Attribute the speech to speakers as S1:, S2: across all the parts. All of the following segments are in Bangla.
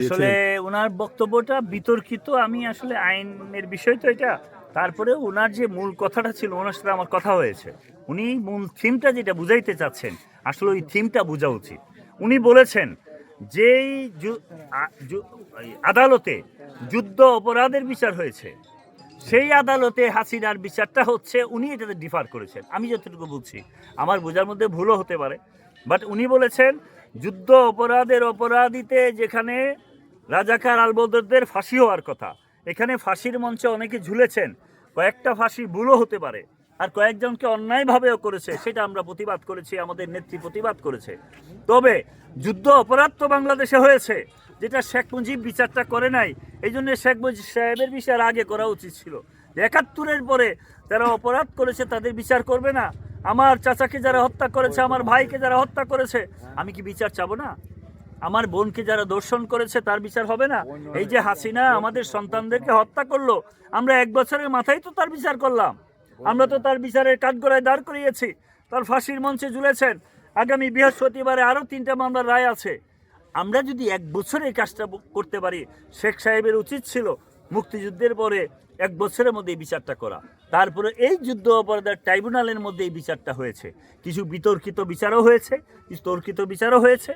S1: আসলে ওনার বক্তব্যটা বিতর্কিত। আমি আসলে আইনের বিষয় তো এটা। তারপরে ওনার যে মূল কথাটা ছিল, ওনার সাথে আমার কথা হয়েছে। উনি মূল থিমটা যেটা বুঝাইতে চাচ্ছেন, আসলে ওই থিমটা বোঝা উচিত। উনি বলেছেন যেই আদালতে যুদ্ধ অপরাধের বিচার হয়েছে, সেই আদালতে হাসিনার বিচারটা হচ্ছে, উনি এটাতে ডিফার করেছেন। আমি যতটুকু বুঝছি, আমার বোঝার মধ্যে ভুলও হতে পারে, বাট উনি বলেছেন যুদ্ধ অপরাধের অপরাধীতে যেখানে রাজাকার আলবদরদের ফাঁসি হওয়ার কথা, এখানে ফাঁসির মঞ্চে অনেকে ঝুলেছেন, কয়েকটা ফাঁসি ভুলও হতে পারে, আর কয়েকজনকে অন্যায়ভাবেও করেছে, সেটা আমরা প্রতিবাদ করেছি, আমাদের নেত্রী প্রতিবাদ করেছে। তবে যুদ্ধ অপরাধ তো বাংলাদেশে হয়েছে, যেটা শেখ মুজিব বিচারটা করে নাই। এই জন্য শেখ মুজিব সাহেবের বিচার আগে করা উচিত ছিল। ৭১-এর পরে যারা অপরাধ করেছে তাদের বিচার করবে না? আমার চাচাকে যারা হত্যা করেছে, আমার ভাইকে যারা হত্যা করেছে, আমি কি বিচার চাবো না? আমার বোনকে যারা দর্শন করেছে তার বিচার হবে না? এই যে হাসিনা আমাদের সন্তানদেরকে হত্যা করলো, আমরা ১ বছরের মাথায় তো তার বিচার করলাম। আমরা তো তার বিচারের কাঠগড়ায় দাঁড় করিয়েছি, তার ফাঁসির মঞ্চে ঝুলেছেন। আগামী বৃহস্পতিবারে আরও ৩টা মামলার রায় আছে। আমরা যদি ১ বছরে এই কাজটা করতে পারি, শেখ সাহেবের উচিত ছিল মুক্তিযুদ্ধের পরে ১ বছরের মধ্যে এই বিচারটা করা। তারপরে এই যুদ্ধ অপরাধের ট্রাইব্যুনালের মধ্যে এই বিচারটা হয়েছে। কিছু বিতর্কিত বিচারও হয়েছে, কিছু তর্কিত বিচারও হয়েছে।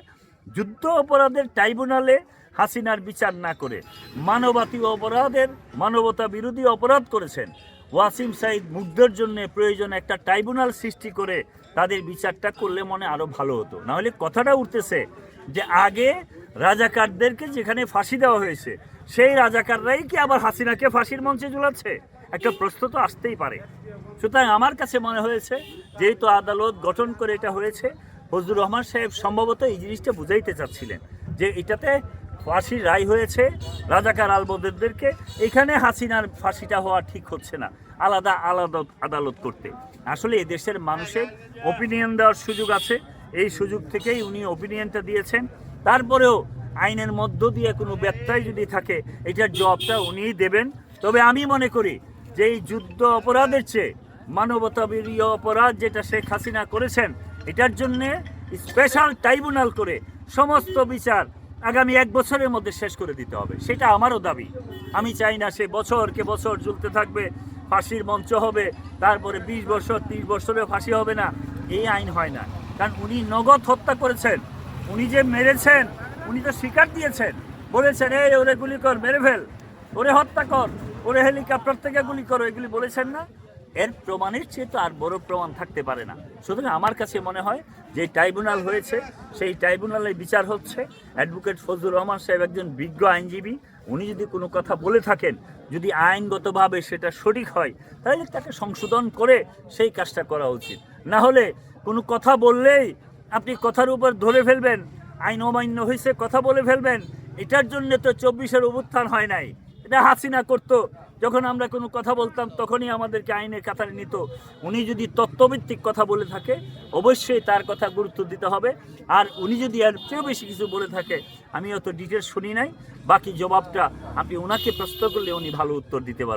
S1: যুদ্ধ অপরাধের ট্রাইব্যুনালে হাসিনার বিচার না করে মানবতা বিরোধী অপরাধ করেছেন ওয়াসিম সাঈদ মুগ্ধের জন্য প্রয়োজন একটা ট্রাইব্যুনাল সৃষ্টি করে তাদের বিচারটা করলে মনে আরো ভালো হতো। না হলে কথাটা উঠতেছে যে আগে রাজাকারদেরকে যেখানে ফাঁসি দেওয়া হয়েছে, সেই রাজাকাররাই কি আবার হাসিনাকে ফাঁসির মঞ্চে ঝুলাচ্ছে? একটা প্রশ্ন তো আসতেই পারে। সুতরাং আমার কাছে মনে হয়েছে, যেহেতু আদালত গঠন করে এটা হয়েছে, ফজলুর রহমান সাহেব সম্ভবত এই জিনিসটা বুঝাইতে চাচ্ছিলেন যে এটাতে ফাঁসির রায় হয়েছে রাজাকার আলবদরদেরকে, এখানে হাসিনার ফাঁসিটা হওয়া ঠিক হচ্ছে না, আলাদা আলাদা আদালত করতে। আসলে এদেশের মানুষের ওপিনিয়ন দেওয়ার সুযোগ আছে, এই সুযোগ থেকেই উনি ওপিনিয়নটা দিয়েছেন। তারপরেও আইনের মধ্য দিয়ে কোনো ব্যত্যয় যদি থাকে, এটার জবাবটা উনিই দেবেন। তবে আমি মনে করি যে এই যুদ্ধ অপরাধের চেয়ে মানবতাবিরোধী অপরাধ যেটা শেখ হাসিনা করেছেন, এটার জন্যে স্পেশাল ট্রাইব্যুনাল করে সমস্ত বিচার আগামী ১ বছরের মধ্যে শেষ করে দিতে হবে। সেটা আমারও দাবি। আমি চাই না সে বছরকে বছর ঝুলতে থাকবে, ফাঁসির মঞ্চ হবে, তারপরে ২০ বছর ৩০ বছরেও ফাঁসি হবে না। এই আইন হয় না, কারণ উনি নগদ হত্যা করেছেন। উনি যে মেরেছেন, উনি তো স্বীকার দিয়েছেন, বলেছেন এই ওরে গুলি কর, মেরে ফেল, ওরে হত্যা কর, ওরে হেলিকপ্টার থেকে গুলি করো, এগুলি বলেছেন না? এর প্রমাণের চেয়ে তো আর বড় প্রমাণ থাকতে পারে না। সুতরাং আমার কাছে মনে হয় যে ট্রাইব্যুনাল হয়েছে, সেই ট্রাইব্যুনালে বিচার হচ্ছে। অ্যাডভোকেট ফজলুর রহমান সাহেব একজন বিজ্ঞ আইনজীবী, উনি যদি কোনো কথা বলে থাকেন, যদি আইনগতভাবে সেটা সঠিক হয়, তাহলে তাকে সংশোধন করে সেই কাজটা করা উচিত। না হলে কোনো কথা বললেই আপনি কথার উপর ধরে ফেলবেন, আইন অমান্য হয়েছে কথা বলে ফেলবেন। এটার জন্য তো ২৪-এর অভ্যুত্থান হয় নাই, এটা হাসিনা করতো। যখন আমরা কোনো কথা বলতাম তখনই আমাদেরকে আইনের কাতারে নিত। উনি যদি তত্ত্বভিত্তিক কথা বলে থাকে, অবশ্যই তার কথা গুরুত্ব দিতে হবে। আর উনি যদি এর চেয়েও বেশি কিছু বলে থাকে, আমি অত ডিটেলস শুনি নাই, বাকি জবাবটা আপনি ওনাকে প্রশ্ন করলে উনি ভালো উত্তর দিতে পারবেন।